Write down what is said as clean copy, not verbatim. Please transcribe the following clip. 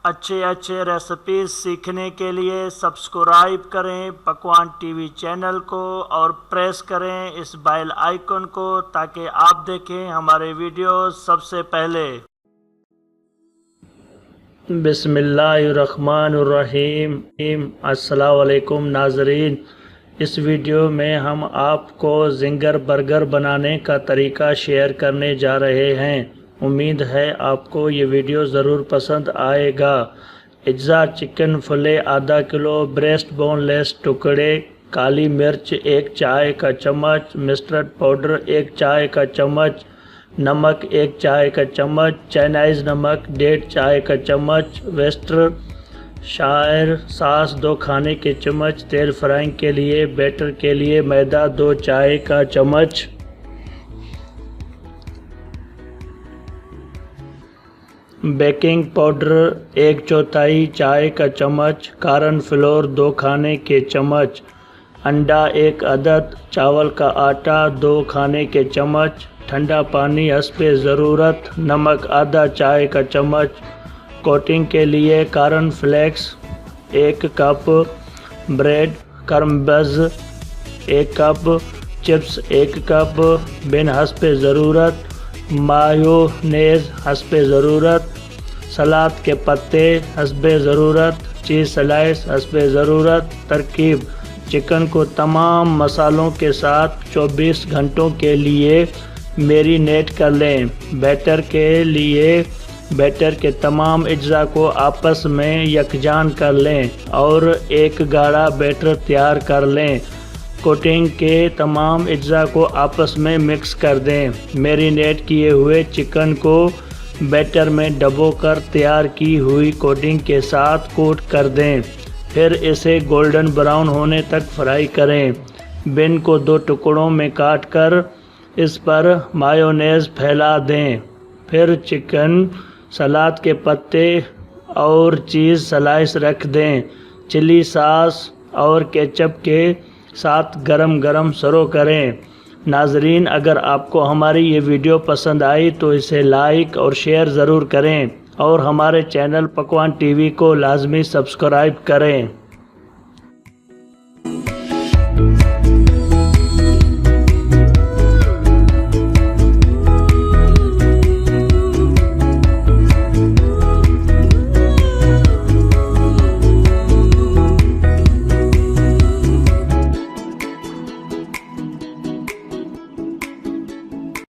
اچھے ریسپیز سیکھنے کے لیے سبسکرائب کریں پکوان ٹی وی چینل کو اور پریس کریں اس بیل آئیکن کو تاکہ آپ دیکھیں ہمارے ویڈیوز سب سے پہلے۔ بسم اللہ الرحمن الرحیم۔ السلام علیکم ناظرین، اس ویڈیو میں ہم آپ کو زنگر برگر بنانے کا طریقہ شیئر کرنے جا رہے ہیں۔ امید ہے آپ کو یہ ویڈیو ضرور پسند آئے گا۔ اجزا: چکن فلے آدھا کلو، بریسٹ بون لیس ٹکڑے، کالی مرچ 1 چائے کا چمچ، مسٹرڈ پاؤڈر 1 چائے کا چمچ، نمک 1 چائے کا چمچ، چائنیز نمک 1.5 چائے کا چمچ، ویسٹر شائر ساس 2 کھانے کے چمچ، تیل فرائنگ کے لیے، بیٹر کے لیے میدا 2 چائے کا چمچ، بیکنگ پاؤڈر 1/4 چائے کا چمچ، کارن فلور 2 کھانے کے چمچ، انڈا 1 عدد، چاول کا آٹا 2 کھانے کے چمچ، ٹھنڈا پانی حسب ضرورت، نمک آدھا چائے کا چمچ، کوٹنگ کے لیے corn flakes 1 cup, bread crumbs 1 cup, chips 1 cup, bun حسب ضرورت، مایونیز حسب ضرورت، سلاد کے پتے حسب ضرورت، چیز سلائس حسب ضرورت۔ ترکیب: چکن کو تمام مسالوں کے ساتھ 24 گھنٹوں کے لیے میرینیٹ کر لیں۔ بیٹر کے لیے بیٹر کے تمام اجزاء کو آپس میں یکجان کر لیں اور ایک گاڑھا بیٹر تیار کر لیں۔ کوٹنگ کے تمام اجزاء کو آپس میں مکس کر دیں۔ میرینیٹ کیے ہوئے چکن کو بیٹر میں ڈبو کر تیار کی ہوئی کوٹنگ کے ساتھ کوٹ کر دیں، پھر اسے گولڈن براؤن ہونے تک فرائی کریں۔ بن کو 2 ٹکڑوں میں کاٹ کر اس پر مایونیز پھیلا دیں، پھر چکن، سلاد کے پتے اور چیز سلائس رکھ دیں۔ چلی ساس اور کیچپ کے ساتھ گرم سرو کریں۔ ناظرین، اگر آپ کو ہماری یہ ویڈیو پسند آئی تو اسے لائک اور شیئر ضرور کریں اور ہمارے چینل پکوان ٹی وی کو لازمی سبسکرائب کریں۔